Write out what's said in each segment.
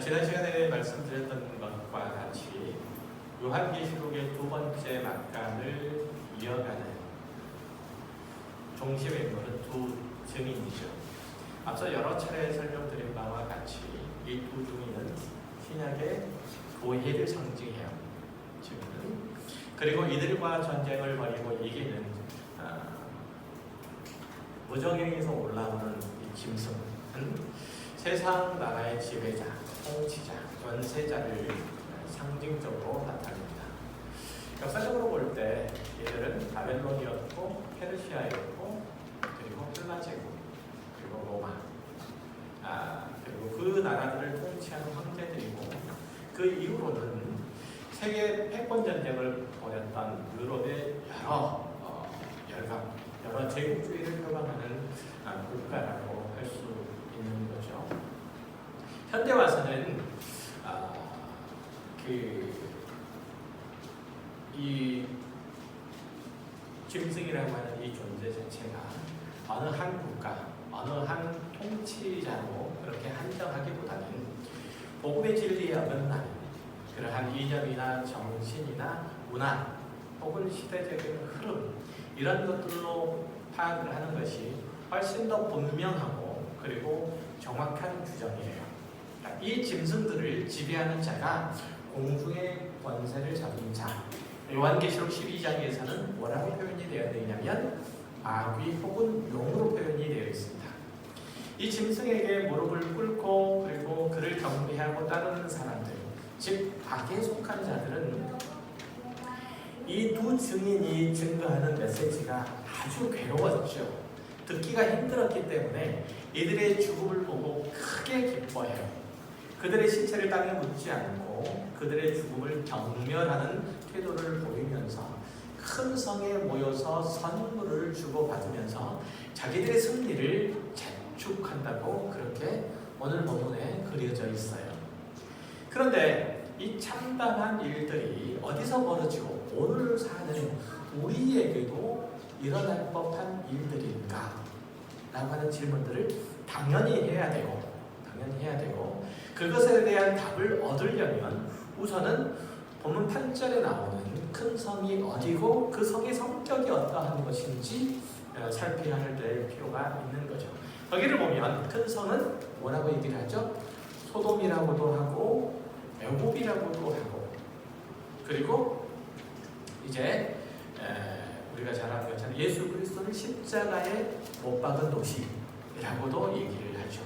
지난 시간에 말씀드렸던 것과 같이 요한계시록의 두 번째 막간을 이어가는 중심의 인물은 두 증인이죠. 앞서 여러 차례 설명드린 바와 같이 이 두 증인은 신약의 교회를 상징해요. 증인은. 그리고 이들과 전쟁을 벌이고 이기는 무정행에서 올라오는 이 짐승은 세상 나라의 지배자, 통치자, 권세자를 상징적으로 나타냅니다. 역사적으로 볼 때 이들은 바벨론이었고 페르시아였고 그리고 헬라제국 그리고 로마 그리고 그 나라들을 통치하는 황제들이고 그 이후로는 세계 패권 전쟁을 벌였던 유럽의 여러 제국주의를 표방하는 국가라고 할 수 있는 거죠. 현대 와서는 이 짐승이라고 하는 이 존재 자체가 어느 한 국가, 어느 한 통치자로 그렇게 한정하기보다는 복음의 진리에 어긋나는 그러한 이념이나 정신이나 문화 혹은 시대적인 흐름 이런 것들로 파악을 하는 것이 훨씬 더 분명하고 그리고 정확한 규정이에요. 이 짐승들을 지배하는 자가 공중의 권세를 잡은 자. 요한계시록 12장에서는 뭐라고 표현이 되어 있냐면 마귀 혹은 용으로 표현이 되어 있습니다. 이 짐승에게 무릎을 꿇고 그리고 그를 경배하고 따르는 사람들, 즉 악에 속한 자들은 이 두 증인이 증거하는 메시지가 아주 괴로워졌죠. 듣기가 힘들었기 때문에 이들의 죽음을 보고 크게 기뻐해요. 그들의 시체를 땅에 묻지 않고 그들의 죽음을 경멸하는 태도를 보이면서 큰 성에 모여서 선물을 주고받으면서 자기들의 승리를 자축한다고 그렇게 오늘 본문에 그려져 있어요. 그런데 이 참담한 일들이 어디서 벌어지고 오늘 사는 우리에게도 일어날 법한 일들인가? 라고 하는 질문들을 당연히 해야 되고 그것에 대한 답을 얻으려면 우선은 본문 8절에 나오는 큰 성이 어디고 그 성의 성격이 어떠한 것인지 살펴야 될 필요가 있는 거죠. 거기를 보면 큰 성은 뭐라고 얘기를 하죠? 소돔이라고도 하고 애굽이라고도 하고 그리고 이제 우리가 잘 아는 것처럼 예수 그리스도를 십자가에 못 박은 도시라고도 얘기를 하죠.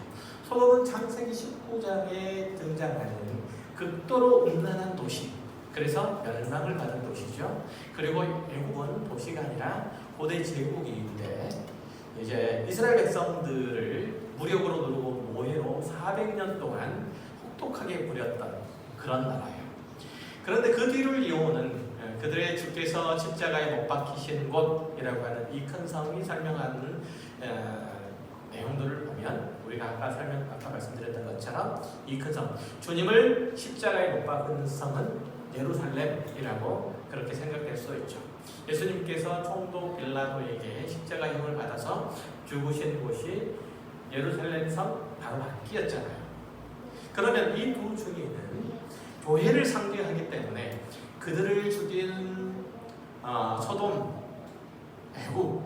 소돔은 창세기 19장에 등장하는 극도로 음란한 도시, 그래서 멸망을 받은 도시죠. 그리고 애굽은 도시가 아니라 고대 제국인데 이제 이스라엘 백성들을 무력으로 누르고 모해로 400년 동안 혹독하게 부렸던 그런 나라예요. 그런데 그 뒤를 이어오는 그들의 주께서 십자가에 못 박히신 곳이라고 하는 이 큰 성이 설명하는 내용들을 보면 우리가 아까 말씀드렸던 것처럼 이 큰 성, 주님을 십자가에 못 박은 성은 예루살렘이라고 그렇게 생각될 수 있죠. 예수님께서 총독 빌라도에게 십자가형을 받아서 죽으신 곳이 예루살렘 성 바로 밖이었잖아요. 그러면 이 두 증인은 교회를 상징하기 때문에 그들을 죽인 소돔, 애굽,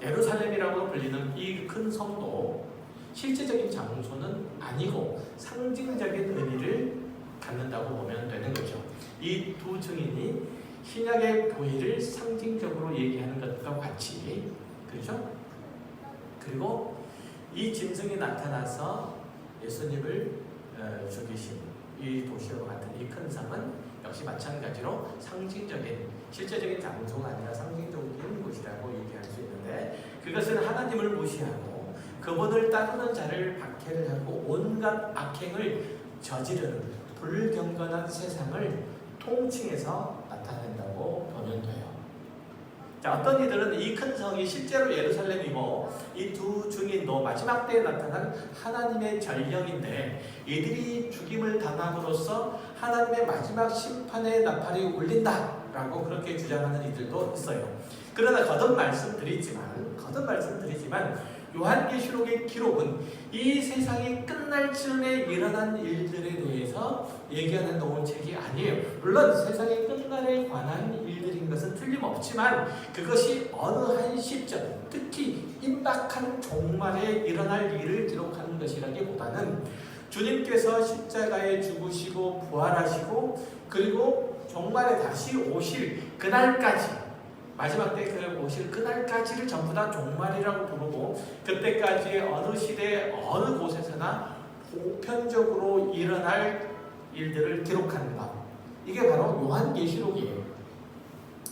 예루살렘이라고 불리는 이 큰 성도 실제적인 장소는 아니고 상징적인 의미를 갖는다고 보면 되는 거죠. 이 두 증인이 신약의 교회를 상징적으로 얘기하는 것과 같이, 그렇죠? 그리고 이 짐승이 나타나서 예수님을 죽이신 이 도시와 같은 이 큰 성은 역시 마찬가지로 상징적인, 실제적인 장소가 아니라 상징적인 곳이라고 얘기할 수 있는데, 그것은 하나님을 무시하고 그분을 따르는 자를 박해를 하고 온갖 악행을 저지르는 불경건한 세상을 통칭해서 나타낸다고 보면 돼요. 자, 어떤 이들은 이 큰 성이 실제로 예루살렘이고 이 두 증인도 마지막 때에 나타난 하나님의 전령인데 이들이 죽임을 당함으로써 하나님의 마지막 심판의 나팔이 울린다라고 그렇게 주장하는 이들도 있어요. 그러나 거듭 말씀드리지만 요한계시록의 기록은 이 세상이 끝날 즈음에 일어난 일들에 대해서 얘기하는 동책이 아니에요. 물론 세상의 끝날에 관한 일들인 것은 틀림없지만 그것이 어느 한 시점, 특히 임박한 종말에 일어날 일을 기록하는 것이라기보다는 주님께서 십자가에 죽으시고 부활하시고 그리고 종말에 다시 오실 그날까지, 마지막 때 그 오실 그날까지를 전부 다 종말이라고 부르고 그때까지 어느 시대 어느 곳에서나 보편적으로 일어날 일들을 기록하는 것, 이게 바로 요한계시록이에요.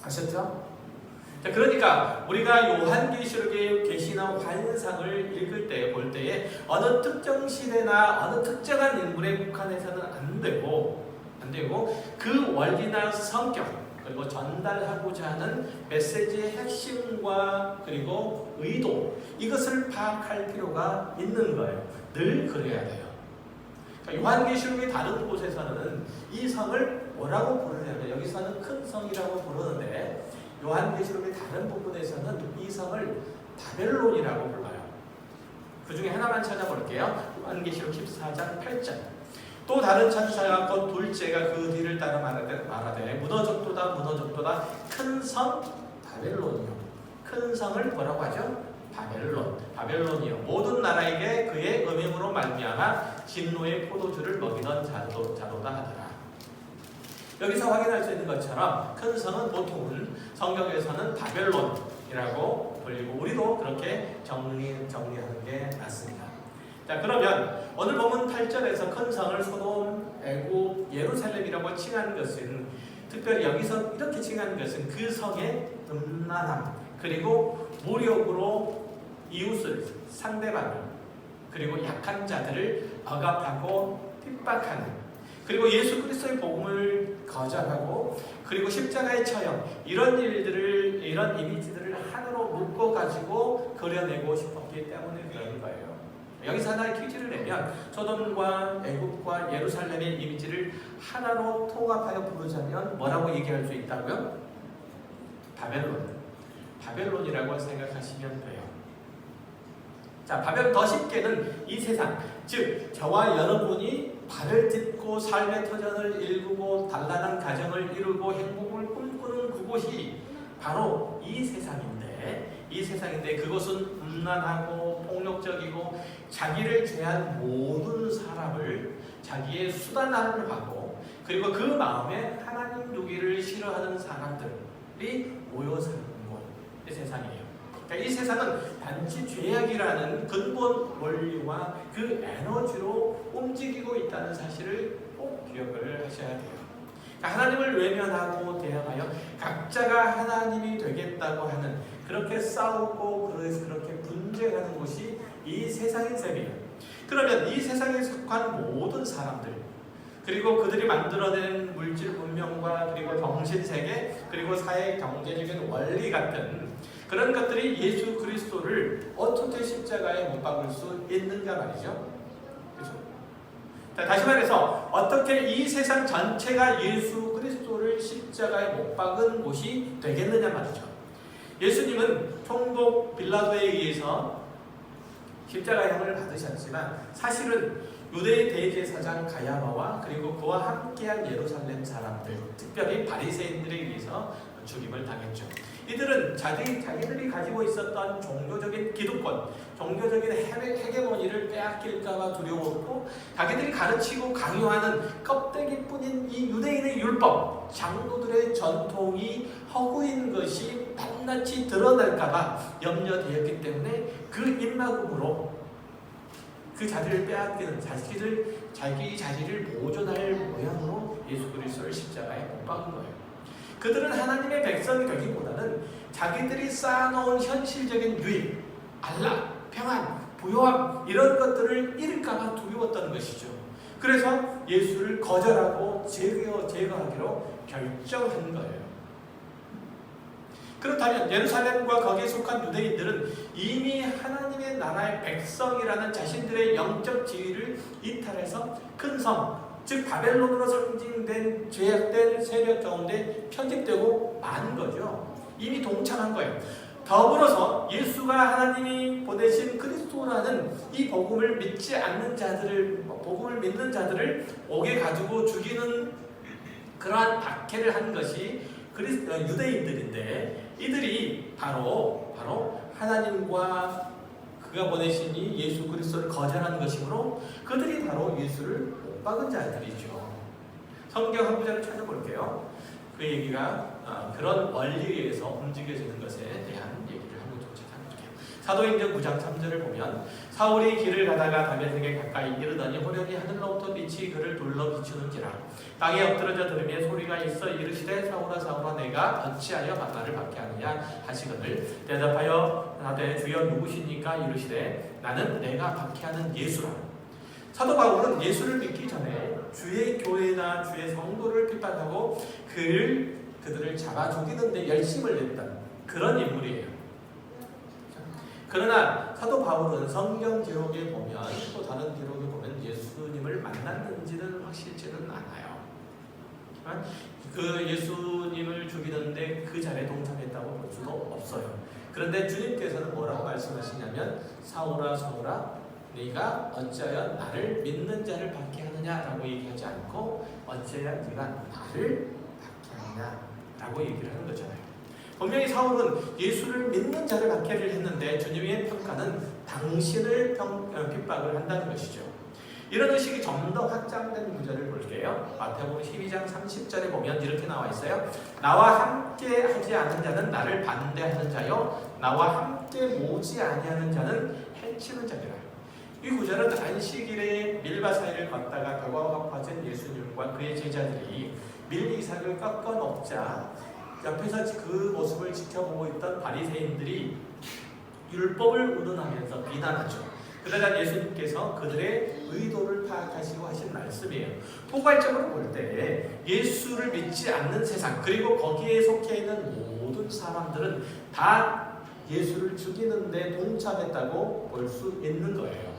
아셨죠? 자, 그러니까 우리가 요한계시록의 계시나 환상을 읽을 때, 볼 때에 어느 특정 시대나 어느 특정한 인물에 국한해서는 안 되고 그 원리나 성격 그리고 전달하고자 하는 메시지의 핵심과 그리고 의도, 이것을 파악할 필요가 있는 거예요. 늘 그래야 돼요. 그러니까 요한계시록의 다른 곳에서는 이 성을 뭐라고 부르냐면, 여기서는 큰 성이라고 부르는데 요한계시록의 다른 부분에서는 이 성을 바벨론이라고 불러요. 그 중에 하나만 찾아볼게요. 요한계시록 14장 8절. 또 다른 천사가 곧 둘째가 그 뒤를 따라 말하되 무너졌도다 큰 성 바벨론이요. 큰 성을 뭐라고 하죠? 바벨론이요. 모든 나라에게 그의 음행으로 말미암아 진노의 포도주를 먹이던 자도다 하더라. 여기서 확인할 수 있는 것처럼 큰 성은 보통은 성경에서는 바벨론이라고 불리고 우리도 그렇게 정리하는 게 맞습니다. 자, 그러면 오늘 본문 8절에서 큰 성을 소돔, 애굽, 예루살렘이라고 칭한 것은, 특별히 여기서 이렇게 칭한 것은 그 성의 음란함, 그리고 무력으로 이웃을, 상대방을, 그리고 약한 자들을 억압하고 핍박하는, 그리고 예수 그리스도의 복음을 거절하고 그리고 십자가의 처형, 이런 이미지들을 하나로 묶어가지고 그려내고 싶었기 때문에 그런 거예요. 여기서 하나의 퀴즈를 내면 소돔과 애굽과 예루살렘의 이미지를 하나로 통합하여 부르자면 뭐라고 얘기할 수 있다고요? 바벨론이라고 생각하시면 돼요. 자, 더 쉽게는 이 세상, 즉 저와 여러분이 발을 딛고 삶의 터전을 일구고 단란한 가정을 이루고 행복을 꿈꾸는 그곳이 바로 이 세상인데 그것은 음란하고 폭력적이고 자기를 제한 모든 사람을 자기의 수단화를 하고 그리고 그 마음에 하나님 두기를 싫어하는 사람들이 모여 사는 곳의 세상이에요. 그러니까 이 세상은 단지 죄악이라는 근본 원리와 그 에너지로 움직이고 있다는 사실을 꼭 기억을 하셔야 돼요. 하나님을 외면하고 대항하여 각자가 하나님이 되겠다고 하는, 그렇게 싸우고 그렇게 분쟁하는 곳이 이 세상의 셈이에요. 그러면 이 세상에 속한 모든 사람들, 그리고 그들이 만들어낸 물질 문명과 그리고 정신세계, 그리고 사회 경제적인 원리 같은 그런 것들이 예수 그리스도를 어떻게 십자가에 못 박을 수 있는가 말이죠. 자, 다시 말해서 어떻게 이 세상 전체가 예수 그리스도를 십자가에 못 박은 곳이 되겠느냐 말이죠. 예수님은 총독 빌라도에 의해서 십자가형을 받으셨지만 사실은 유대 대제사장 가야바와 그리고 그와 함께한 예루살렘 사람들, 특별히 바리새인들에 의해서 죽임을 당했죠. 이들은 자기들이 가지고 있었던 종교적인 기득권, 종교적인 헤게모니를 빼앗길까봐 두려웠고, 자기들이 가르치고 강요하는 껍데기뿐인 이 유대인의 율법, 장로들의 전통이 허구인 것이 낱낱이 드러날까봐 염려되었기 때문에 그 입막음으로 그 자리를 빼앗기는, 자기 자리를 보존할 모양으로 예수 그리스도를 십자가에 못 박은 거예요. 그들은 하나님의 백성이 되기보다는 자기들이 쌓아놓은 현실적인 유익, 안락, 평안, 부요함 이런 것들을 잃을까봐 두려웠던 것이죠. 그래서 예수를 거절하고 제거하기로 결정한 거예요. 그렇다면 예루살렘과 거기에 속한 유대인들은 이미 하나님의 나라의 백성이라는 자신들의 영적 지위를 이탈해서 큰 성, 즉 바벨론으로 상징된 죄악된 세력 가운데 편집되고 만 거죠. 이미 동참한 거예요. 더불어서 예수가 하나님이 보내신 그리스도라는 이 복음을 믿지 않는 자들을, 복음을 믿는 자들을 옥에 가지고 죽이는 그러한 박해를 한 것이 유대인들인데, 이들이 바로 하나님과 그가 보내신 이 예수 그리스도를 거절한 것이므로 그들이 바로 예수를 못 박은 자들이죠. 성경 한 구절을 찾아볼게요. 그 얘기가 그런 원리에서 움직여지는 것에 대한 얘기를 한번 좀 찾아볼게요. 사도행전 9장 3절을 보면 사울이 길을 가다가 다메섹에 가까이 이르더니 호련히 하늘로부터 빛이 그를 둘러 비추는지라. 땅에 엎드러져 들으며 소리가 있어 이르시되 사울아 사울아 내가 어찌하여 나를 박해하느냐 하시거늘 대답하여 나되 주여 누구시니까 이르시되 나는 내가 박해하는 예수라. 사도 바울은 예수를 믿기 전에 주의 교회나 주의 성도를 핍박하고 그들을 잡아 죽이는데 열심을 냈던 그런 인물이에요. 그러나 사도 바울은 성경 기록에 보면, 또 다른 기록에 보면 예수님을 만났는지는 확실치는 않아요. 그 예수님을 죽이는데 그 자리에 동참했다고 볼 수도 없어요. 그런데 주님께서는 뭐라고 말씀하시냐면 사울아 사울아 네가 어찌하여 나를 믿는 자를 박해하느냐라고 얘기하지 않고 어찌하여 네가 나를 박해하느냐라고 얘기를 하는 거잖아요. 분명히 사울은 예수를 믿는 자를 박해를 했는데 주님의 평가는 당신을 핍박을 한다는 것이죠. 이런 의식이 좀 더 확장된 구절을 볼게요. 마태복음 12장 30절에 보면 이렇게 나와 있어요. 나와 함께 하지 않은 자는 나를 반대하는 자요 나와 함께 모지 아니하는 자는 해치는 자니라. 이 구절은 안식일에 밀밭 사이를 걷다가 벽화가 퍼진 예수님과 그의 제자들이 밀이삭을 꺾어 놓자 옆에서 그 모습을 지켜보고 있던 바리새인들이 율법을 운운하면서 비난하죠. 그러자 예수님께서 그들의 의도를 파악하시고 하신 말씀이에요. 포괄적으로 볼 때 예수를 믿지 않는 세상, 그리고 거기에 속해 있는 모든 사람들은 다 예수를 죽이는데 동참했다고 볼 수 있는 거예요.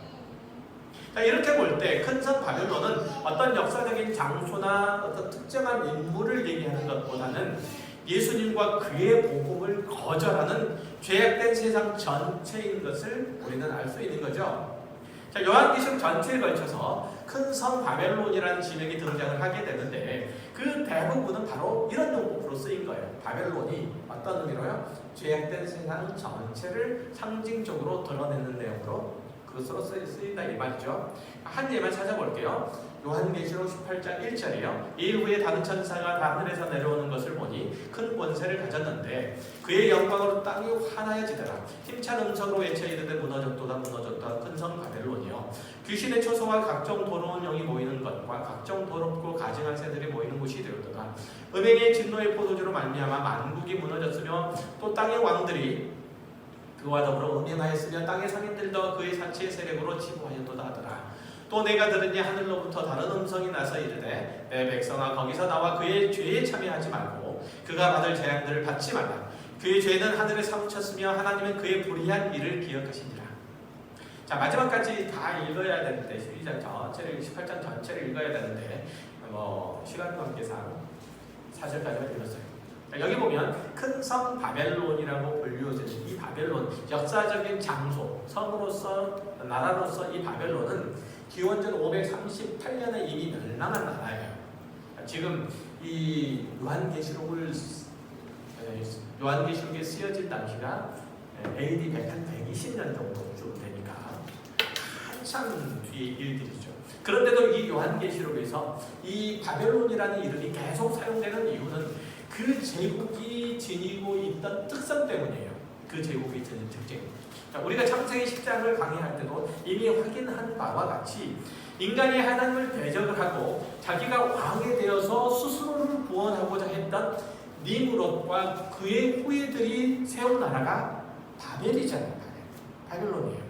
자, 이렇게 볼 때 큰 성 바벨론은 어떤 역사적인 장소나 어떤 특정한 인물을 얘기하는 것보다는 예수님과 그의 복음을 거절하는 죄악된 세상 전체인 것을 우리는 알 수 있는 거죠. 자, 요한계시록 전체에 걸쳐서 큰 성 바벨론이라는 지명이 등장을 하게 되는데 그 대부분은 바로 이런 용법으로 쓰인 거예요. 바벨론이 어떤 의미로요? 죄악된 세상 전체를 상징적으로 드러내는 내용으로 그것으로 쓰인다 이 말이죠. 한 예만 찾아볼게요. 요한계시록 18장 1절이요. 이 후에 다른 천사가 하늘에서 내려오는 것을 보니 큰 권세를 가졌는데 그의 영광으로 땅이 환하여지더라. 힘찬 음성으로 외쳐 이르되 무너졌도다 무너졌도다 큰 성 바벨론이요 귀신의 초소와 각종 더러운 영이 모이는 것과 각종 더럽고 가증한 새들이 모이는 곳이 되었도다. 음행의 진노의 포도주로 말미암아 만국이 무너졌으며 또 땅의 왕들이 그와 더불어 음행하였으며 땅의 상인들도 그의 사치의 세력으로 치부하였도다 하더라. 또 내가 들으니 하늘로부터 다른 음성이 나서 이르되 내 백성아 거기서 나와 그의 죄에 참여하지 말고 그가 받을 재앙들을 받지 말라. 그의 죄는 하늘에 사무쳤으며 하나님은 그의 불의한 일을 기억하시니라. 자, 마지막까지 다 읽어야 되는데 12장 전체를 18장 전체를 읽어야 되는데 시간 관계상 4절까지만 읽었어요. 여기 보면 큰 성 바벨론이라고 불리워지는 이 바벨론, 역사적인 장소, 성으로서 나라로서 이 바벨론은 기원전 538년에 이미 멸망한 나라예요. 지금 이 요한계시록에 쓰여진 당시가 AD 120년 정도쯤 되니까 한참 뒤의 일들이죠. 그런데도 이 요한계시록에서 이 바벨론이라는 이름이 계속 사용되는 이유는 그 제국이 지니고 있던 특성 때문이에요. 그 제국이 지닌 특징. 자, 우리가 창세기 10장을 강의할 때도 이미 확인한 바와 같이 인간이 하나님을 대적을 하고 자기가 왕이 되어서 스스로를 구원하고자 했던 니므롯과 그의 후예들이 세운 나라가 바벨이잖아요. 바벨론이에요.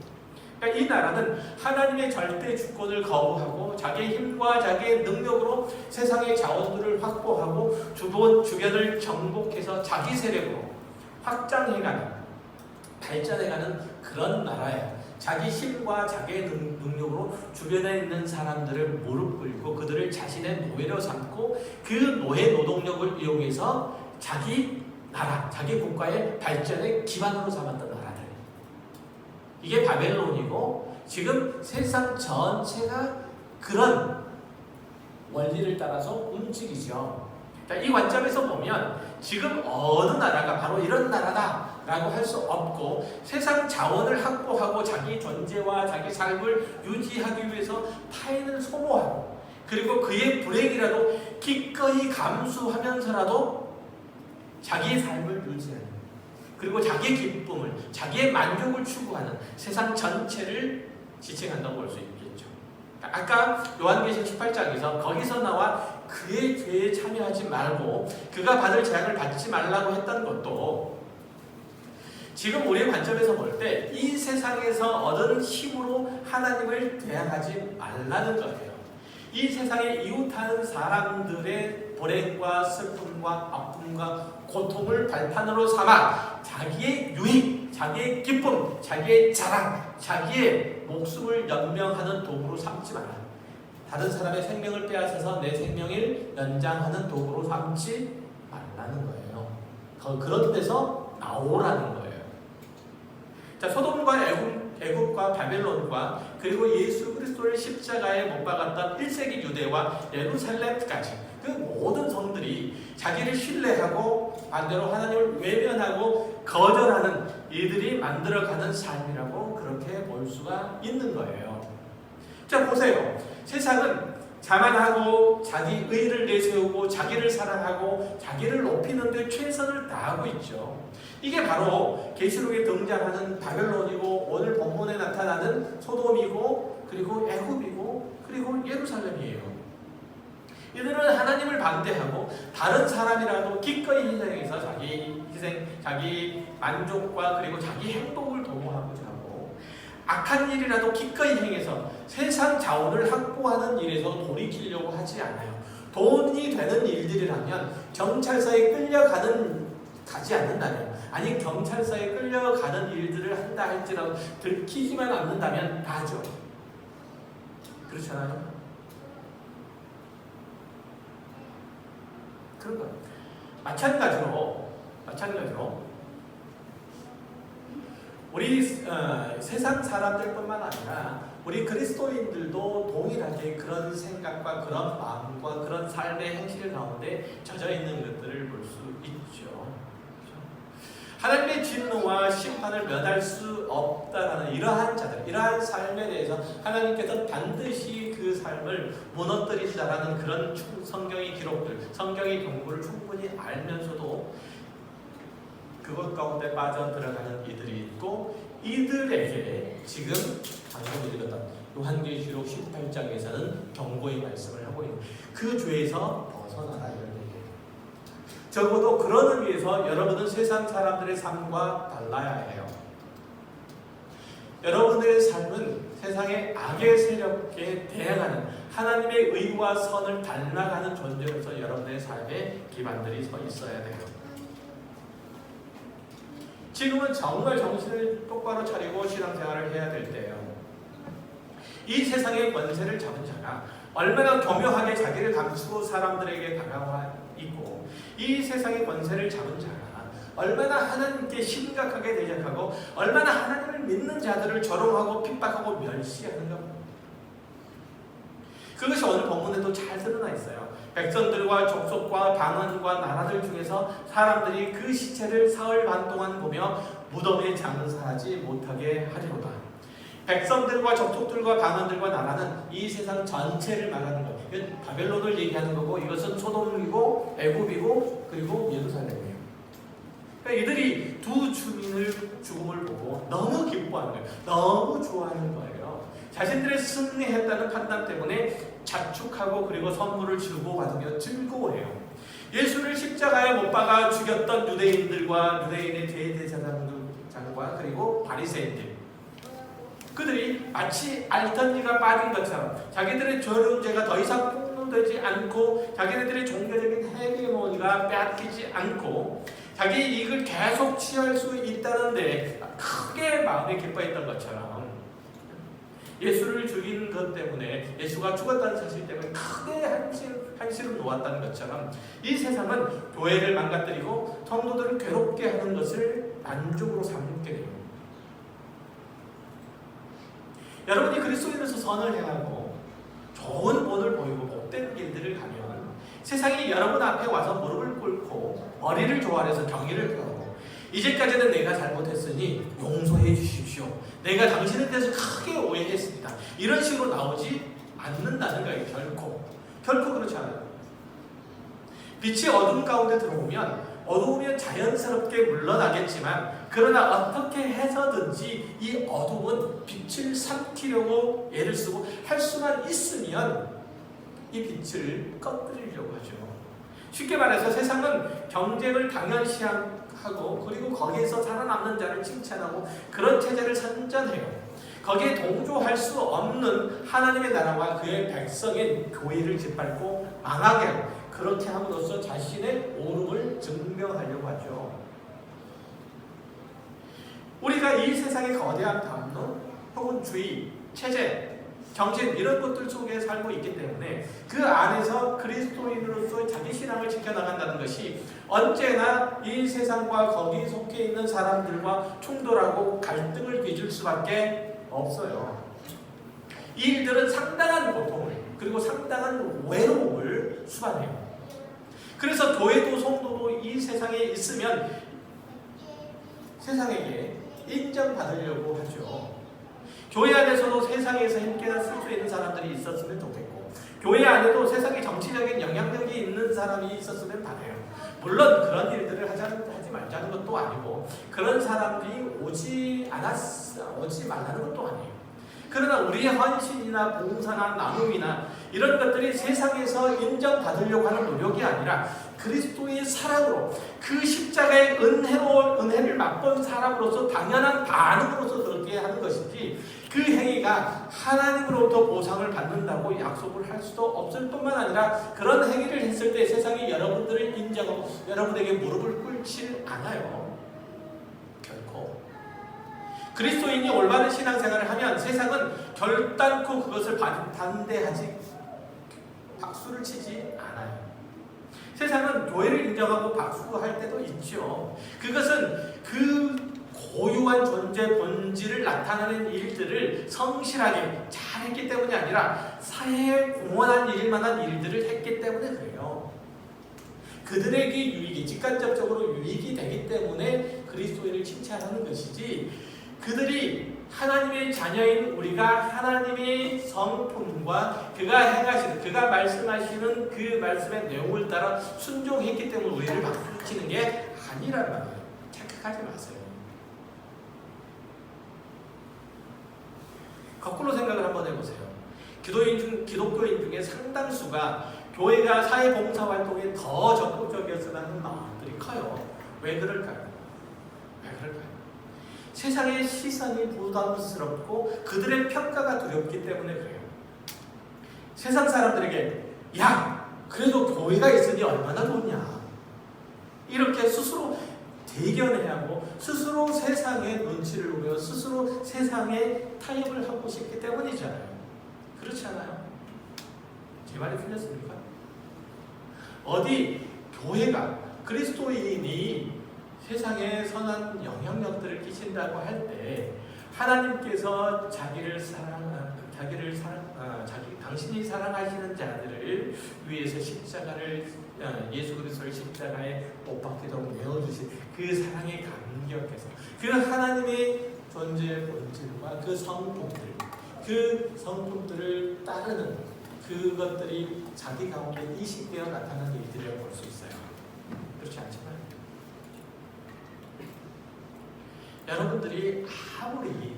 그러니까 이 나라는 하나님의 절대 주권을 거부하고 자기의 힘과 자기의 능력으로 세상의 자원들을 확보하고 주변을 정복해서 자기 세력으로 확장해가는, 발전해가는 그런 나라예요. 자기 힘과 자기의 능력으로 주변에 있는 사람들을 무릎 꿇고 그들을 자신의 노예로 삼고 그 노예 노동력을 이용해서 자기 나라, 자기 국가의 발전의 기반으로 삼았던 나라들. 이게 바벨론이고 지금 세상 전체가 그런 원리를 따라서 움직이죠. 이 관점에서 보면 지금 어느 나라가 바로 이런 나라다라고 할 수 없고 세상 자원을 확보하고 자기 존재와 자기 삶을 유지하기 위해서 타인을 소모하고 그리고 그의 불행이라도 기꺼이 감수하면서라도 자기의 삶을 유지하는 그리고 자기의 기쁨을 자기의 만족을 추구하는 세상 전체를 지칭한다고 볼 수 있겠죠. 아까 요한계시록 18장에서 거기서 나와 그의 죄에 참여하지 말고 그가 받을 재앙을 받지 말라고 했던 것도 지금 우리의 관점에서 볼 때 이 세상에서 얻은 힘으로 하나님을 대항하지 말라는 거예요. 이 세상에 이웃하는 사람들의 불행과 슬픔과 아픔과 고통을 발판으로 삼아 자기의 유익, 자기의 기쁨, 자기의 자랑, 자기의 목숨을 연명하는 도구로 삼지 마라. 다른 사람의 생명을 빼앗아서 내 생명을 연장하는 도구로 삼지 말라는 거예요. 그런 데서 나오라는 거예요. 자, 소돔과 애굽과 바벨론과 그리고 예수 그리스도를 십자가에 못 박았던 1세기 유대와 예루살렘까지 그 모든 성들이 자기를 신뢰하고 반대로 하나님을 외면하고 거절하는 이들이 만들어가는 삶이라고 그렇게 볼 수가 있는 거예요. 자, 보세요. 세상은 자만하고 자기 의를 내세우고 자기를 사랑하고 자기를 높이는 데 최선을 다하고 있죠. 이게 바로 계시록에 등장하는 바벨론이고 오늘 본문에 나타나는 소돔이고 그리고 애굽이고 그리고 예루살렘이에요. 이들은 하나님을 반대하고 다른 사람이라도 기꺼이 희생해서 자기 만족과 그리고 자기 행복을 도모하고자 하고 악한 일이라도 기꺼이 행해서 세상 자원을 확보하는 일에서 돌이키려고 하지 않아요. 돈이 되는 일들이라면 경찰서에 가지 않는다면 아니 경찰서에 끌려가는 일들을 한다 할지라도 들키지만 않는다면 다 하죠. 그렇잖아요. 그런 거예요. 마찬가지로 우리 세상 사람들뿐만 아니라 우리 그리스도인들도 동일하게 그런 생각과 그런 마음과 그런 삶의 행실 가운데 젖어 있는 것들을 볼 수 있죠. 하나님의 진노와 심판을 면할 수 없다라는 이러한 자들, 이러한 삶에 대해서 하나님께서 반드시 그 삶을 무너뜨린다라는 그런 성경의 기록들, 성경의 경고를 충분히 알면서도 그것 가운데 빠져들어가는 이들이 있고 이들에게 지금 방금 읽었던 요한계시록 18장에서는 경고의 말씀을 하고 있는 그 죄에서 벗어나라 이런 얘기예요. 적어도 그런 의미에서 여러분은 세상 사람들의 삶과 달라야 해요. 여러분들의 삶은 세상의 악의 세력에 대항하는 하나님의 의와 선을 닮아가는 존재로서 여러분의 삶에 기반들이 서 있어야 돼요. 지금은 정말 정신을 똑바로 차리고 신앙생활을 해야 될 때예요. 이 세상의 권세를 잡은 자가 얼마나 교묘하게 자기를 감추고 사람들에게 다가와 있고 이 세상의 권세를 잡은 자가 얼마나 하나님께 심각하게 대적하고 얼마나 하나님을 믿는 자들을 조롱하고 핍박하고 멸시하는가. 그것이 오늘 본문에도 잘 드러나 있어요. 백성들과 족속과 방언과 나라들 중에서 사람들이 그 시체를 사흘 반 동안 보며 무덤에 장사하지 못하게 하리로다. 백성들과 족속들과 방언들과 나라는 이 세상 전체를 말하는 거예요. 이건 바벨론을 얘기하는 거고 이것은 소돔이고 애굽이고 그리고 예루살렘이에요. 그러니까 이들이 두 주민을 죽음을 보고 너무 기뻐하는 거예요. 너무 좋아하는 거예요. 자신들의 승리했다는 판단 때문에 자축하고 그리고 선물을 주고받으며 즐거워해요. 예수를 십자가에 못 박아 죽였던 유대인들과 유대인의 대제사장과 그리고 바리새인들 그들이 마치 알턴니가 빠진 것처럼 자기들의 죄가 더 이상 폭로되지 않고 자기네들의 종교적인 헤게모니가 빼앗기지 않고 자기 이익을 계속 취할 수 있다는데 크게 마음에 기뻐했던 것처럼 예수를 죽인 것 때문에 예수가 죽었다는 사실 때문에 크게 한시름 놓았다는 것처럼 이 세상은 교회를 망가뜨리고 성도들을 괴롭게 하는 것을 만족으로 삼게 돼요. 여러분이 그리스도인으로서 선을 행하고 좋은 본을 보이고 복된 길들을 가면 세상이 여러분 앞에 와서 무릎을 꿇고 머리를 조아려서 경의를 표하고 이제까지는 내가 잘못했으니 용서해 주십시오. 내가 당신에 대해서 크게 오해했습니다. 이런 식으로 나오지 않는다는 거예요. 결코 그렇지 않아요. 빛이 어둠 가운데 들어오면 어두우면 자연스럽게 물러나겠지만 그러나 어떻게 해서든지 이 어둠은 빛을 삼키려고 애를 쓰고 할 수만 있으면 이 빛을 꺼뜨리려고 하죠. 쉽게 말해서 세상은 경쟁을 당연시하고 그리고 거기에서 살아남는 자를 칭찬하고 그런 체제를 선전해요. 거기에 동조할 수 없는 하나님의 나라와 그의 백성인 교회를 짓밟고 망하게 하고 그렇게 함으로써 자신의 옳음을 증명하려고 하죠. 우리가 이 세상의 거대한 담론 혹은 주의, 체제, 정신 이런 것들 속에 살고 있기 때문에 그 안에서 그리스도인으로서 자기 신앙을 지켜나간다는 것이 언제나 이 세상과 거기 속해 있는 사람들과 충돌하고 갈등을 빚을 수밖에 없어요. 이 일들은 상당한 고통을 그리고 상당한 외로움을 수반해요. 그래서 교회도 성도도 이 세상에 있으면 세상에게 인정받으려고 하죠. 교회 안에서도 세상에서 힘께나 쓸 수 있는 사람들이 있었으면 좋겠고 교회 안에도 세상에 정치적인 영향력이 있는 사람이 있었으면 바래요. 물론 그런 일들을 하지 말자는 것도 아니고 그런 사람들이 오지 말라는 것도 아니에요. 그러나 우리의 헌신이나 봉사나 나눔이나 이런 것들이 세상에서 인정받으려고 하는 노력이 아니라 그리스도의 사랑으로 그 십자가의 은혜를 맛본 사람으로서 당연한 반응으로서 그렇게 하는 것이지 그 행위가 하나님으로부터 보상을 받는다고 약속을 할 수도 없을 뿐만 아니라 그런 행위를 했을 때 세상이 여러분들을 인정하고 여러분에게 무릎을 꿇지 않아요. 결코. 그리스도인이 올바른 신앙생활을 하면 세상은 결단코 그것을 반대하지 박수를 치지 않아요. 세상은 교회를 인정하고 박수할 때도 있죠. 그것은 그 고유한 존재 본질을 나타내는 일들을 성실하게 잘했기 때문이 아니라 사회에 공헌한 일만한 일들을 했기 때문에 그래요. 그들에게 유익이 직간접적으로 유익이 되기 때문에 그리스도인을 칭찬하는 것이지 그들이 하나님의 자녀인 우리가 하나님의 성품과 그가 말씀하시는 그 말씀의 내용을 따라 순종했기 때문에 우리를 박수치는 게 아니란 말이에요. 착각하지 마세요. 거꾸로 생각을 한번 해보세요. 기독교인 중에 상당수가 교회가 사회봉사활동에 더 적극적이었으면 하는 마음들이 커요. 왜 그럴까요? 세상의 시선이 부담스럽고 그들의 평가가 두렵기 때문에 그래요. 세상 사람들에게 야 그래도 교회가 있으니 얼마나 좋냐 이렇게 스스로 대견해야 하고 스스로 세상의 눈치를 보며 스스로 세상에 타협을 하고 싶기 때문이잖아요. 그렇지 않아요? 제 말이 틀렸습니까? 어디 교회가 그리스도인이 세상에 선한 영향력들을 끼친다고 할 때 하나님께서 당신이 사랑하시는 자들을 위해서 예수 그리스도의 십자가에 못 박히도록 내어주신 그 사랑에 감격해서 그 하나님의 존재 본질과 그 성품들을 따르는 그것들이 자기 가운데 이식되어 나타나는 일들이라고 볼 수 있어요. 그렇지 않지만 여러분들이 아무리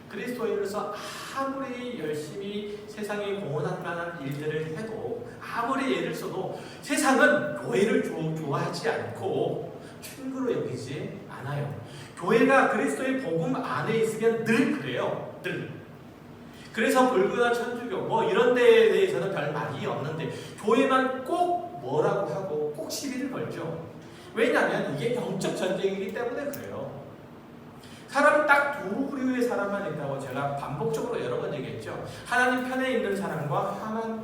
그리스도인으로서 아무리 열심히 세상에 공헌할 만한 일들을 해도 아무리 애를 써도 세상은 교회를 좋아하지 않고 충고로 여기지 않아요. 교회가 그리스도의 복음 안에 있으면 늘 그래요. 늘. 그래서 불교나 천주교 이런 데에 대해서는 별 말이 없는데 교회만 꼭 뭐라고 하고 꼭 시비를 걸죠. 왜냐하면 이게 영적 전쟁이기 때문에 그래요. 사람은 딱 두 부류의 사람만 있다고 제가 반복적으로 여러 번 얘기했죠. 하나님 편에 있는 사람과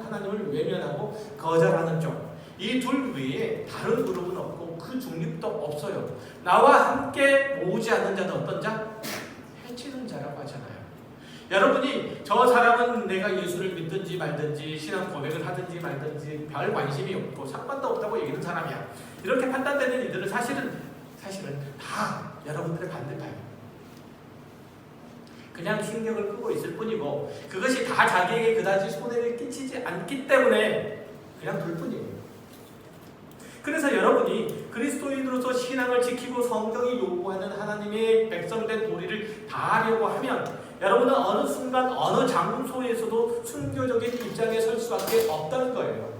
하나님을 외면하고 거절하는 쪽. 이 둘 외에 다른 그룹은 없고 그 중립도 없어요. 나와 함께 모으지 않는 자는 어떤 자? 해치는 자라고 하잖아요. 여러분이 저 사람은 내가 예수를 믿든지 말든지 신앙 고백을 하든지 말든지 별 관심이 없고 상관도 없다고 얘기하는 사람이야. 이렇게 판단되는 이들은 사실은 다 여러분들의 반대파예요. 그냥 신경을 끄고 있을 뿐이고 그것이 다 자기에게 그다지 손해를 끼치지 않기 때문에 그냥 둘 뿐이에요. 그래서 여러분이 그리스도인으로서 신앙을 지키고 성경이 요구하는 하나님의 백성된 도리를 다하려고 하면 여러분은 어느 순간 어느 장소에서도 순교적인 입장에 설 수밖에 없다는 거예요.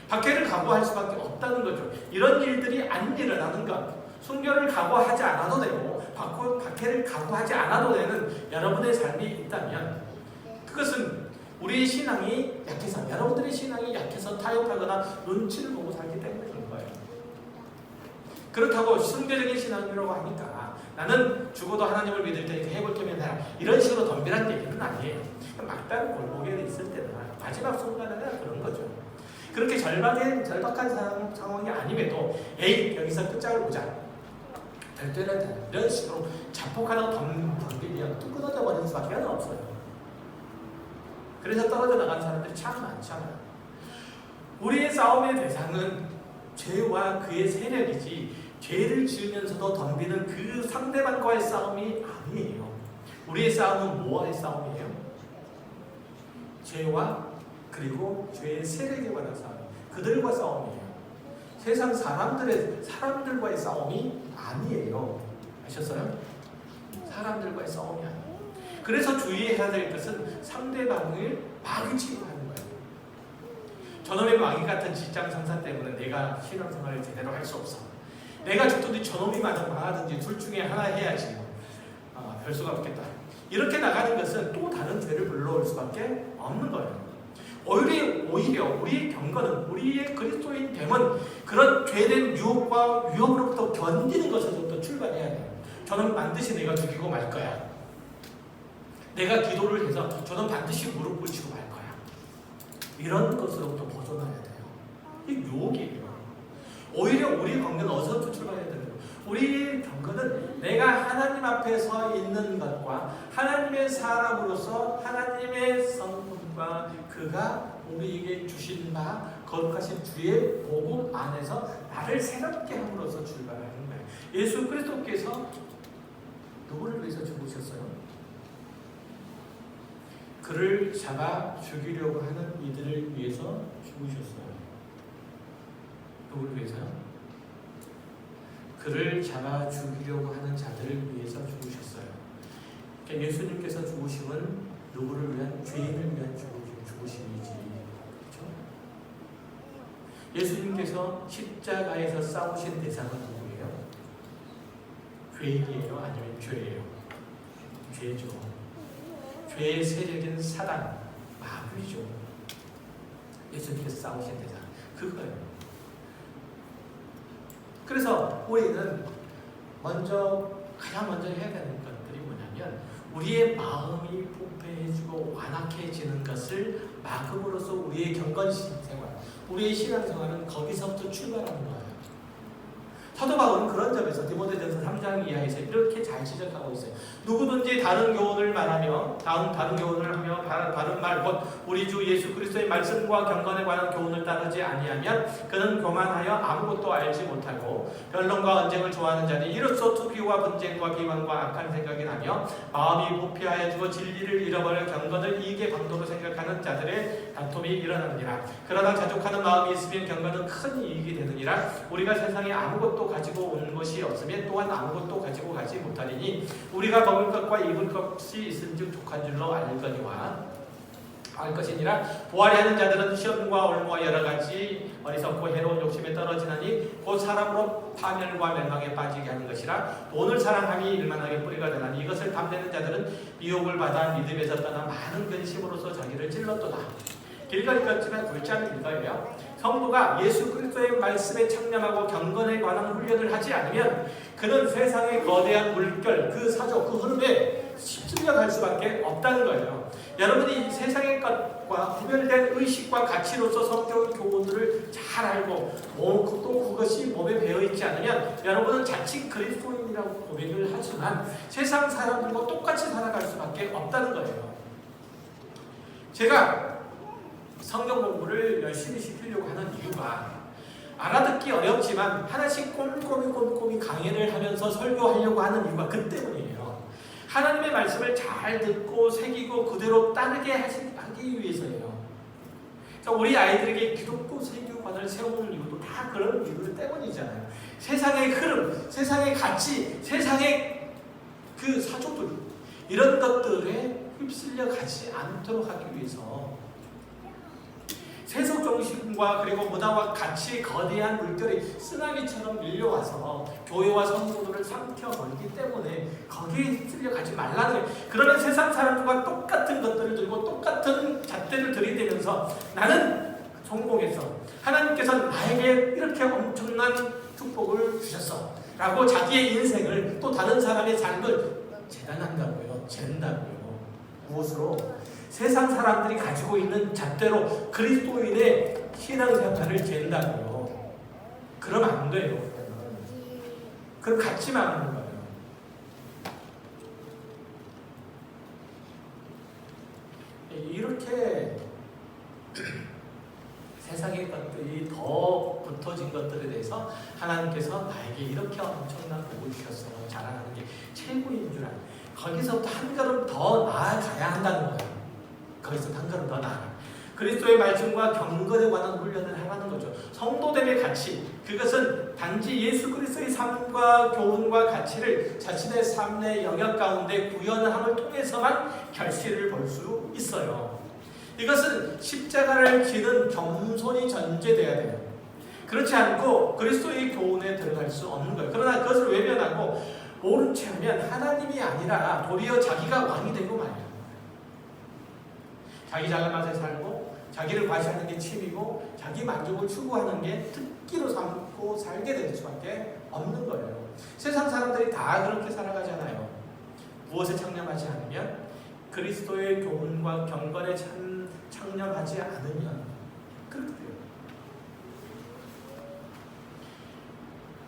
박해를 각오할 수밖에 없다는 거죠. 이런 일들이 안 일어나는 것, 순교를 각오하지 않아도 되고 박해를 각오하지 않아도 되는 여러분의 삶이 있다면 그것은 우리의 신앙이 약해서, 여러분들의 신앙이 약해서 타협하거나 눈치를 보고 살기 때문에 그런 거예요. 그렇다고 순교적인 신앙이라고 하니까 나는 죽어도 하나님을 믿을 테니까 해볼 테면 해라, 이런 식으로 덤비란 얘기는 아니에요. 막다른 골목에 있을 때는 마지막 순간에는 그런 거죠. 그렇게 절박한 상황이 아님에도 에이 여기서 끝장을 보자, 될 때는 돼, 이런 식으로 자폭하다가 덤비면 또 끊어져 버리는 수밖에 없어요. 그래서 떨어져 나간 사람들이 참 많잖아요. 우리의 싸움의 대상은 죄와 그의 세력이지 죄를 지으면서도 덤비는 그 상대방과의 싸움이 아니에요. 우리의 싸움은 뭐와의 싸움이에요? 죄와 그리고 죄의 세력에 관한 싸움, 그들과 싸움이에요. 세상 사람들과의 싸움이 아니에요. 아셨어요? 사람들과의 싸움이 아니에요. 그래서 주의해야 될 것은 상대방을 마귀치고 하는 거예요. 저놈의 마귀 같은 직장 상사 때문에 내가 신앙생활을 제대로 할 수 없어. 내가 죽든지 저놈이 망하든지 둘 중에 하나 해야지. 별 수가 없겠다. 이렇게 나가는 것은 또 다른 죄를 불러올 수밖에 없는 거예요. 오히려 우리의 경건은, 우리의 그리스도인 됨은 그런 죄된 유혹과 위협으로부터 견디는 것에서부터 출발해야 돼요. 저는 반드시 내가 죽이고 말 거야. 내가 기도를 해서 저는 반드시 무릎 꿇치고 말 거야. 이런 것으로부터 벗어나야 돼요. 이게 유혹이에요. 오히려 우리의 경건은 어디서부터 출발해야 되는 거예요? 우리의 경건은 내가 하나님 앞에 서 있는 것과 하나님의 사람으로서 하나님의 성품과 그가 우리에게 주신 바 거룩하신 주의 복음 안에서 나를 새롭게 함으로써 출발하는 거예요. 예수 그리스도께서 누구를 위해서 죽으셨어요? 그를 잡아 죽이려고 하는 이들을 위해서 죽으셨어요. 누구를 위해서요? 그를 잡아 죽이려고 하는 자들을 위해서 죽으셨어요. 그러니까 예수님께서 죽으심은 누구를 위한? 죄인을 위한 죽으심이지. 그렇죠? 예수님께서 십자가에서 싸우신 대상은 누구예요? 죄인이에요? 아니면 죄예요? 죄죠. 죄의 세력인 사단, 마귀죠. 예수님께서 싸우신 대상, 그거예요. 그래서 우리는 가장 먼저 해야 되는 것들이 뭐냐면 우리의 마음이 부패해지고 완악해지는 것을 막음으로써 우리의 경건생활, 우리의 신앙생활은 거기서부터 출발하는 거예요. 사도 바울은 그런 점에서 디모데전서 3장 이하에서 이렇게 잘 지적하고 있어요. 누구든지 다른 교훈을 말하며 다른 교훈을 하며 바른 말 곧 우리 주 예수 그리스도의 말씀과 경건에 관한 교훈을 따르지 아니하면 그는 교만하여 아무것도 알지 못하고 변론과 언쟁을 좋아하는 자니 이로써 투기와 분쟁과 비방과 악한 생각이 나며 마음이 부패하여지고 진리를 잃어버려 경건을 이익의 방도로 생각하는 자들의 다툼이 일어나느니라. 그러나 자족하는 마음이 있으면 경건은 큰 이익이 되느니라. 우리가 세상에 아무것도 가지고 온 것이 없으면 또한 아무것도 가지고 가지 못하리니 우리가 먹을 것과 입을 것이 있은즉 족한 줄로 알 것이니라. 보아리 하는 자들은 시험과 올무와 여러 가지 어리석고 해로운 욕심에 떨어지나니 곧 사람으로 파멸과 멸망에 빠지게 하는 것이라. 돈을 사랑함이 일만하게 뿌리가 되나니 이것을 탐내는 자들은 미혹을 받아 믿음에서 떠나 많은 근심으로서 자기를 찔렀도다. 길가 읽었지만 골자는 이거예요. 성도가 예수 그리스도의 말씀에 창념하고 경건에 관한 훈련을 하지 않으면 그는 세상의 거대한 물결, 그 사조, 그 흐름에 휩쓸려갈 수밖에 없다는 거예요. 여러분이 세상의 것과 구별된 의식과 가치로서 성경 교훈들을 잘 알고 또 그것이 몸에 배어있지 않으면 여러분은 자칭 그리스도인이라고 고백을 하지만 세상 사람들과 똑같이 살아갈 수밖에 없다는 거예요. 제가 성경 공부를 열심히 시키려고 하는 이유가 알아듣기 어렵지만 하나씩 꼼꼼히 강의를 하면서 설교하려고 하는 이유가 그 때문이에요. 하나님의 말씀을 잘 듣고 새기고 그대로 따르게 하기 위해서예요. 그러니까 우리 아이들에게 기독교 세교관을 세우는 이유도 다 그런 이유 때문이잖아요. 세상의 흐름, 세상의 가치, 세상의 그 사조들 이런 것들에 휩쓸려 가지 않도록 하기 위해서 세속 정신과 그리고 문화와 가치의 거대한 물결이 쓰나미처럼 밀려와서 교회와 성도들을 삼켜버리기 때문에 거기에 휩쓸려 가지 말라는 거예요. 그러면 세상 사람들과 똑같은 것들을 들고 똑같은 잣대를 들이대면서 나는 성공했어. 하나님께서 나에게 이렇게 엄청난 축복을 주셨어. 라고 자기의 인생을 또 다른 사람의 삶을 재단한다고요. 잰다고요. 무엇으로? 세상 사람들이 가지고 있는 잣대로 그리스도인의 신앙생활을 잰다고요. 그러면 안 돼요. 그럼 같이 말하는 거예요. 이렇게 세상의 것들이 더 붙어진 것들에 대해서 하나님께서 나에게 이렇게 엄청난 복을 주셨어 자랑하는 게 최고인 줄 알아요. 거기서부터 한 걸음 더 나아가야 한다는 거예요. 거기서 한 걸음 더 나아가. 그리스도의 말씀과 경건에 관한 훈련을 하라는 거죠. 성도됨의 가치, 그것은 단지 예수 그리스도의 삶과 교훈과 가치를 자신의 삶의 영역 가운데 구현함을 통해서만 결실을 볼 수 있어요. 이것은 십자가를 지는 겸손이 전제돼야 돼요. 그렇지 않고 그리스도의 교훈에 들어갈 수 없는 거예요. 그러나 그것을 외면하고 모른 채 하면 하나님이 아니라 도리어 자기가 왕이 되고 말이야. 자기 자랑맛에 살고 자기를 과시하는 게 취미고 자기 만족을 추구하는 게 특기로 삼고 살게 될 수밖에 없는 거예요. 세상 사람들이 다 그렇게 살아가잖아요. 무엇에 창념하지 않으면 그리스도의 교훈과 경건에 창념하지 않으면 그렇게 돼요.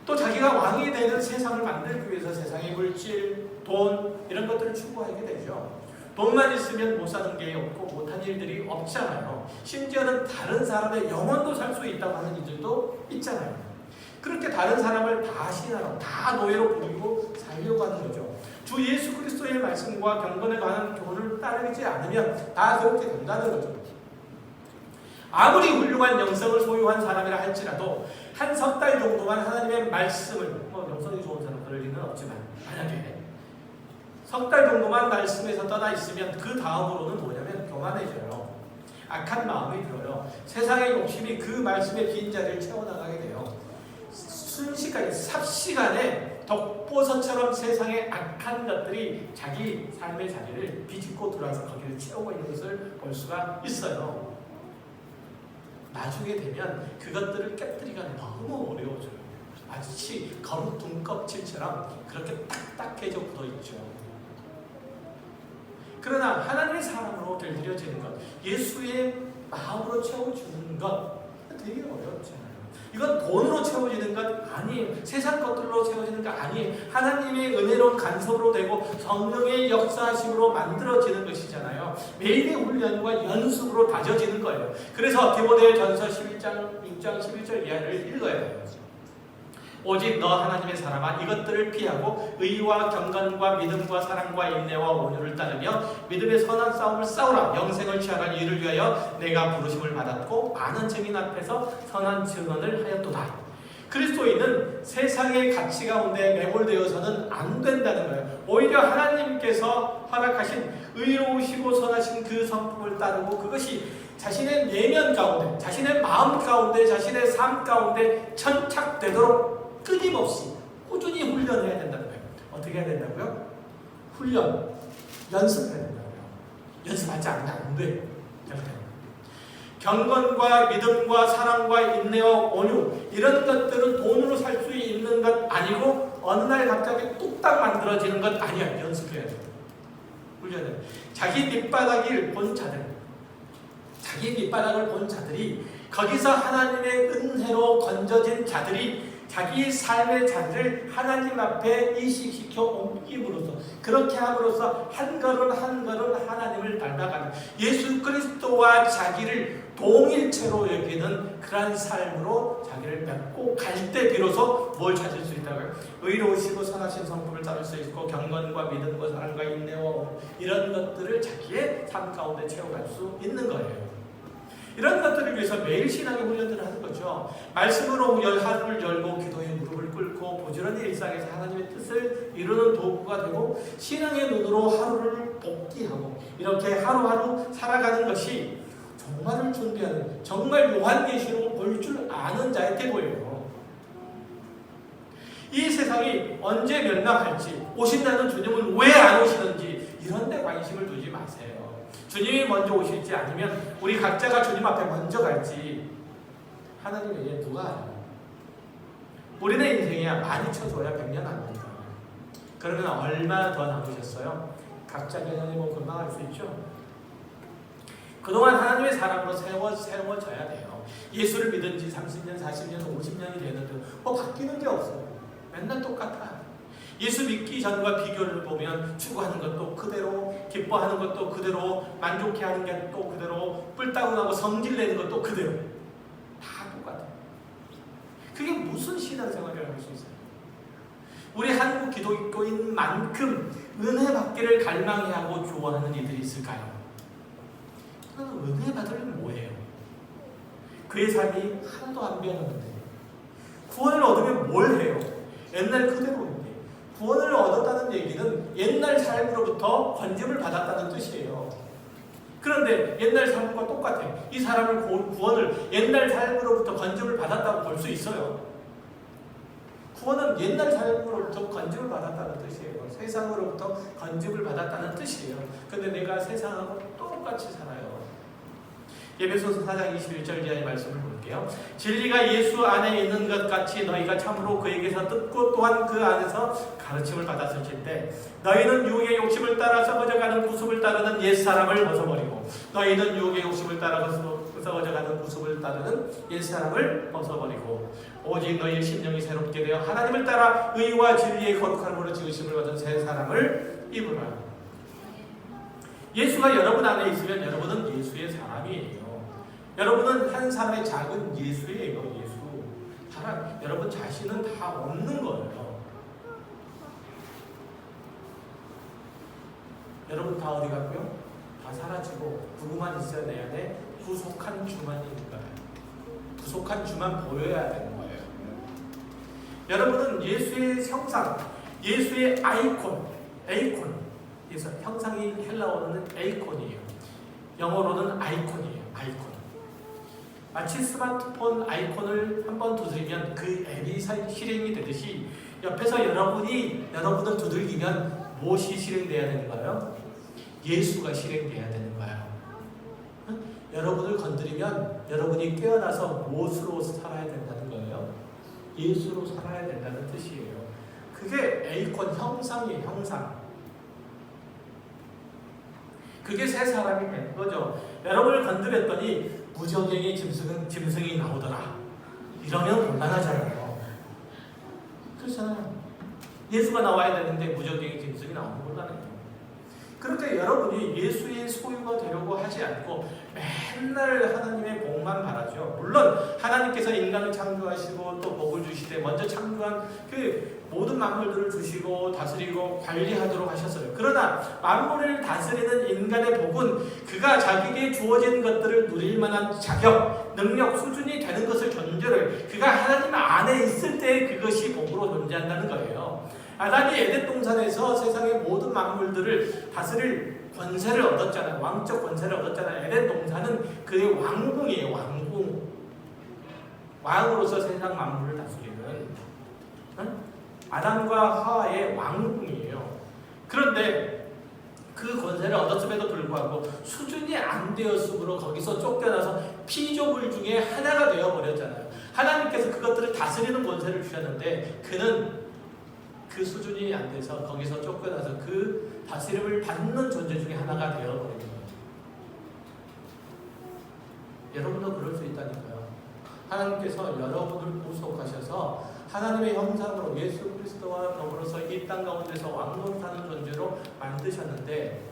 또 자기가 왕이 되는 세상을 만들기 위해서 세상의 물질, 돈 이런 것들을 추구하게 되죠. 돈만 있으면 못 사는 게 없고 못한 일들이 없잖아요. 심지어는 다른 사람의 영혼도 살 수 있다고 하는 이들도 있잖아요. 그렇게 다른 사람을 다 신하러 다 노예로 부리고 살려고 하는 거죠. 주 예수 그리스도의 말씀과 경건에 관한 교훈을 따르지 않으면 다 그렇게 된다는 거죠. 아무리 훌륭한 영성을 소유한 사람이라 할지라도 한 석 달 정도만 하나님의 말씀을 영성이 좋은 사람 그럴 리는 없지만 만약에 석 달 정도만 말씀에서 떠나 있으면 그 다음으로는 뭐냐면 교만해져요. 악한 마음이 들어요. 세상의 욕심이 그 말씀의 빈자리를 채워나가게 돼요. 순식간에 삽시간에 독보선처럼 세상의 악한 것들이 자기 삶의 자리를 비집고 들어와서 거기를 채우고 있는 것을 볼 수가 있어요. 나중에 되면 그것들을 깨뜨리기가 너무 어려워져요. 마치 검은 껍질처럼 그렇게 딱딱해져 굳어있죠. 그러나 하나님의 사랑으로 길들여지는 것, 예수의 마음으로 채워주는 것 되게 어렵잖아요. 이건 돈으로 채워지는 것 아니에요. 세상 것들로 채워지는 것 아니에요. 하나님의 은혜로운 간섭으로 되고 성령의 역사심으로 만들어지는 것이잖아요. 매일의 훈련과 연습으로 다져지는 거예요. 그래서 디모데전서 11장 6장 11절 이하를 읽어야 돼요. 오직 너 하나님의 사람아 이것들을 피하고 의와 경건과 믿음과 사랑과 인내와 온유를 따르며 믿음의 선한 싸움을 싸우라. 영생을 취하라. 이를 위하여 내가 부르심을 받았고 많은 증인 앞에서 선한 증언을 하였도다. 그리스도인은 세상의 가치 가운데 매몰되어서는 안 된다는 거예요. 오히려 하나님께서 허락하신 의로우시고 선하신 그 성품을 따르고 그것이 자신의 내면 가운데, 자신의 마음 가운데, 자신의 삶 가운데 천착되도록 끊임없이 꾸준히 훈련해야 된다는 거예요. 어떻게 해야 된다고요? 훈련, 연습해야 된다고요. 연습하지 않으면 안 돼요. 경건과 믿음과 사랑과 인내와 온유 이런 것들은 돈으로 살 수 있는 것 아니고 어느 날 갑자기 뚝딱 만들어지는 것 아니야. 연습해야 돼. 훈련해. 자기 밑바닥을 본 자들이 거기서 하나님의 은혜로 건져진 자들이 자기 삶의 자리를 하나님 앞에 이식시켜 옮김으로써, 그렇게 함으로써 한 걸음 한 걸음 하나님을 닮아가는, 예수 그리스도와 자기를 동일체로 여기는 그러한 삶으로 자기를 맺고 갈 때 비로소 뭘 찾을 수 있다고요? 의로우시고 선하신 성품을 따를 수 있고 경건과 믿음과 사랑과 인내와 이런 것들을 자기의 삶 가운데 채워갈 수 있는 거예요. 이런 것들을 위해서 매일 신앙의 훈련들을 하는 거죠. 말씀으로 하루를 열고 기도에 무릎을 꿇고 부지런히 일상에서 하나님의 뜻을 이루는 도구가 되고, 신앙의 눈으로 하루를 복기하고 이렇게 하루하루 살아가는 것이 정말을 준비하는, 정말 요한계시록을 볼 줄 아는 자의 태도예요. 이 세상이 언제 멸망할지, 오신다는 주님은 왜 안 오시는지 이런 데 관심을 두지 마세요. 주님이 먼저 오실지 아니면 우리 각자가 주님 앞에 먼저 갈지 하나님에게 누가 알아요? 우리는 인생이야 많이 쳐줘야 100년 안 된다. 그러면 얼마나 더 남으셨어요? 각자 개념이면 금방 알 수 있죠. 그동안 하나님의 사람으로 세워져야 돼요. 예수를 믿은 지 30년, 40년, 50년이 되는데 바뀌는 게 없어요. 맨날 똑같아. 예수 믿기 전과 비교를 보면 추구하는 것도 그대로, 기뻐하는 것도 그대로, 만족해하는 게 또 그대로, 뿔따구하고 성질내는 것도 그대로, 다 똑같아요. 그게 무슨 신앙생활이라고 할 수 있어요? 우리 한국 기독교인만큼 은혜 받기를 갈망해하고 좋아하는 이들이 있을까요? 그럼 은혜 받으려면 뭐예요? 그의 삶이 하나도 안 변하는데 구원을 얻으면 뭘 해요? 옛날 그대로인데. 구원을 얻었다는 얘기는 옛날 삶으로부터 건짐을 받았다는 뜻이에요. 그런데 옛날 삶과 똑같아. 이 사람을 구원을 옛날 삶으로부터 건짐을 받았다고 볼 수 있어요. 구원은 옛날 삶으로부터 건짐을 받았다는 뜻이에요. 세상으로부터 건짐을 받았다는 뜻이에요. 근데 내가 세상하고 똑같이 살아요. 에베소서 4장 21절 이하의 말씀을 볼게요. 진리가 예수 안에 있는 것 같이 너희가 참으로 그에게서 듣고 또한 그 안에서 가르침을 받았을 때 너희는 유혹의 욕심을 따라 썩어져가는 구습을 따르는 옛사람을 벗어버리고, 너희는 유혹의 욕심을 따라 썩어져가는 구습을 따르는 옛사람을 벗어버리고 오직 너희의 심령이 새롭게 되어 하나님을 따라 의와 진리의 거룩함으로 지으심을 받은 새 사람을 입으라. 예수가 여러분 안에 있으면 여러분은 예수의 사람이에요. 여러분은 한 사람의 작은 예수예요. 예수. 여러분 자신은 다 없는 거예요. 여러분 다 어디 갔고요? 다 사라지고 누구만 있어야 내 안에 구속한 주만 있는 거예요. 구속한 주만 보여야 되는 거예요. 여러분은 예수의 형상, 예수의 아이콘. 그래서 형상이 헬라어로는 에이콘이에요. 영어로는 아이콘이에요. 아이콘. 마치 스마트폰 아이콘을 한번 두드리면 그 앱이 실행이 되듯이 옆에서 여러분을 두들기면 무엇이 실행돼야 되는 거예요? 예수가 실행돼야 되는 거예요. 응? 여러분을 건드리면 여러분이 깨어나서 무엇으로 살아야 된다는 거예요? 예수로 살아야 된다는 뜻이에요. 그게 에이콘 형상이에요. 형상. 그게 새 사람이 된 거죠. 여러분을 건드렸더니 무적행의 짐승이 나오더라. 이러면 곤란하잖아요. 그렇잖아요. 예수가 나와야 되는데 무적행의 짐승이 나오면 곤란해요. 그러니까 여러분이 예수의 소유가 되려고 하지 않고 맨날 하나님의 복만 바라죠. 물론 하나님께서 인간을 창조하시고 또 복을 주시되 먼저 창조한 그 모든 만물들을 주시고 다스리고 관리하도록 하셨어요. 그러나 만물을 다스리는 인간의 복은 그가 자기에게 주어진 것들을 누릴 만한 자격, 능력, 수준이 되는 것을 전제로 그가 하나님 안에 있을 때 그것이 복으로 존재한다는 거예요. 아담이 에덴 동산에서 세상의 모든 만물들을 다스릴 권세를 얻었잖아요. 왕적 권세를 얻었잖아요. 에덴 동산은 그의 왕궁이에요. 왕궁. 왕으로서 세상 만물을 다스리는, 아담과 하와의 왕궁이에요. 그런데 그 권세를 얻었음에도 불구하고 수준이 안 되었으므로 거기서 쫓겨나서 피조물 중에 하나가 되어버렸잖아요. 하나님께서 그것들을 다스리는 권세를 주셨는데 그는 그 수준이 안 돼서 거기서 쫓겨나서 그 다스림을 받는 존재 중에 하나가 되어버리는 거예요. 여러분도 그럴 수 있다니까요. 하나님께서 여러분을 구속하셔서 하나님의 형상으로 예수 그리스도와 더불어서 이 땅 가운데서 왕노릇하는 존재로 만드셨는데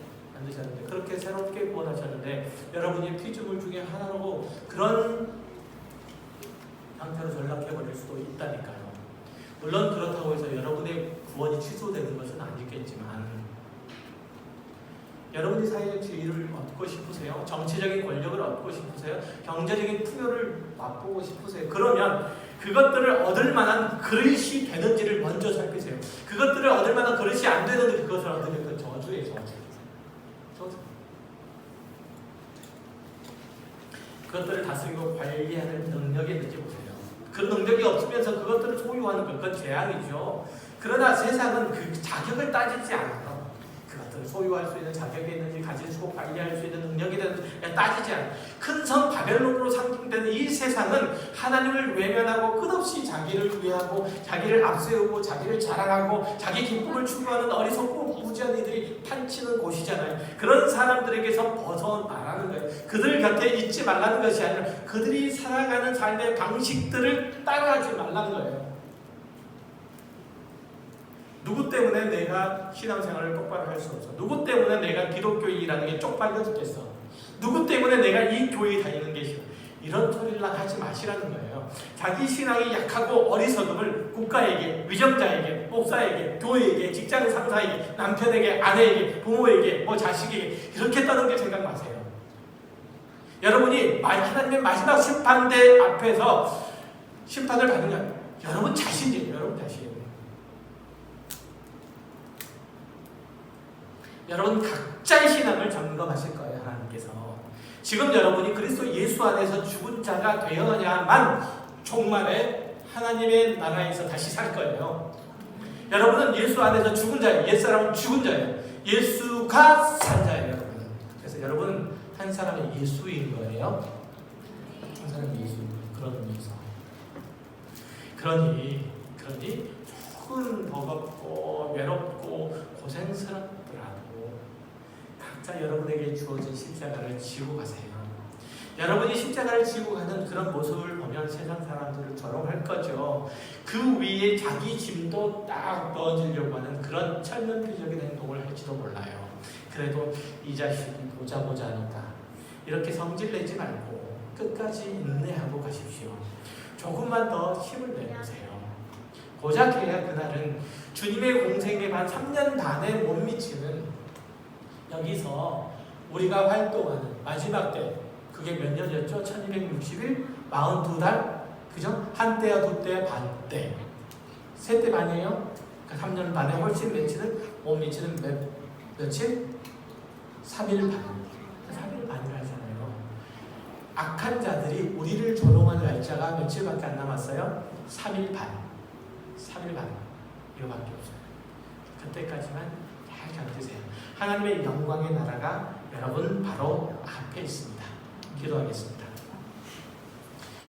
그렇게 새롭게 구원하셨는데 여러분이 피조물 중에 하나로 그런 상태로 전락해버릴 수도 있다니까요. 물론 그렇다고 해서 여러분의 구원이 취소되는 것은 아니겠지만 여러분이 사회적 지위를 얻고 싶으세요? 정치적인 권력을 얻고 싶으세요? 경제적인 풍요를 맛보고 싶으세요? 그러면 그것들을 얻을 만한 그릇이 되는지를 먼저 살피세요. 그것들을 얻을 만한 그릇이 안 되는데 그것을 얻으면 그 저주의 저주. 그것들을 다스리고 관리하는 능력이 있는지 보세요. 그 능력이 없으면서 그것들을 소유하는 것, 그건 재앙이죠. 그러나 세상은 그 자격을 따지지 않아요. 그것들을 소유할 수 있는 자격이 있는지, 가지고 관리할 수 있는 능력이 되는지 따지지 않아요. 큰 성 바벨론으로 상징되는 이 세상은 하나님을 외면하고 끝없이 자기를 위하고 자기를 앞세우고 자기를 자랑하고 자기 기쁨을 추구하는 어리석고 무지한 이들이 판치는 곳이잖아요. 그런 사람들에게서 벗어나라는 거예요. 그들 곁에 있지 말라는 것이 아니라 그들이 살아가는 삶의 방식들을 따라하지 말라는 거예요. 누구 때문에 내가 신앙생활을 똑바로 할 수 없어? 누구 때문에 내가 기독교인이라는 게 쪽팔려 죽겠어? 누구 때문에 내가 이 교회에 다니는 게 싫어? 이런 소리를 하지 마시라는 거예요. 자기 신앙이 약하고 어리석음을 국가에게, 위정자에게, 목사에게, 교회에게, 직장 상사에게, 남편에게, 아내에게, 부모에게, 자식에게 이렇게 떠넘길 생각 마세요. 여러분이 하나님의 마지막 심판대 앞에서 심판을 받으면 여러분 자신이에요. 여러분 자신. 여러분 각자의 신앙을 점검하실 거예요. 하나님께서 지금 여러분이 그리스도 예수 안에서 죽은 자가 되어야만 종말에 하나님의 나라에서 다시 살 거예요. 여러분은 예수 안에서 죽은 자예요. 옛사람은 죽은 자예요. 예수가 산 자예요. 여러분. 그래서 여러분은 한 사람의 예수인 거예요. 한 사람의 예수. 그런 의미에서 그러니 조금 버겁고 외롭고 고생스럽더라도 각자 여러분에게 주어진 십자가를 지고 가세요. 여러분이 십자가를 지고 가는 그런 모습을 보면 세상 사람들을 조롱할 거죠. 그 위에 자기 짐도 딱 넣어주려고 하는 그런 천연피적인 행동을 할지도 몰라요. 그래도 이 자식이 보자 하니까 이렇게 성질내지 말고 끝까지 인내하고 가십시오. 조금만 더 힘을 내보세요. 고작 해야 그날은 주님의 공생에 반 3년 반에 못 미치는 여기서 우리가 활동하는 마지막 때 그게 몇 년이었죠? 1260일? 42달? 그죠? 한 때야 두 때야 반 때. 세 때 반이에요? 그러니까 3년 반에 훨씬 못 미치는 며칠? 3일 반. 3일 반이라 하잖아요. 악한 자들이 우리를 조롱할 날짜가 며칠밖에 안 남았어요? 3일 반. 3일 반. 이거밖에 없어요. 그때까지만 잘 견디세요. 하나님의 영광의 나라가 여러분 바로 앞에 있습니다. 기도하겠습니다.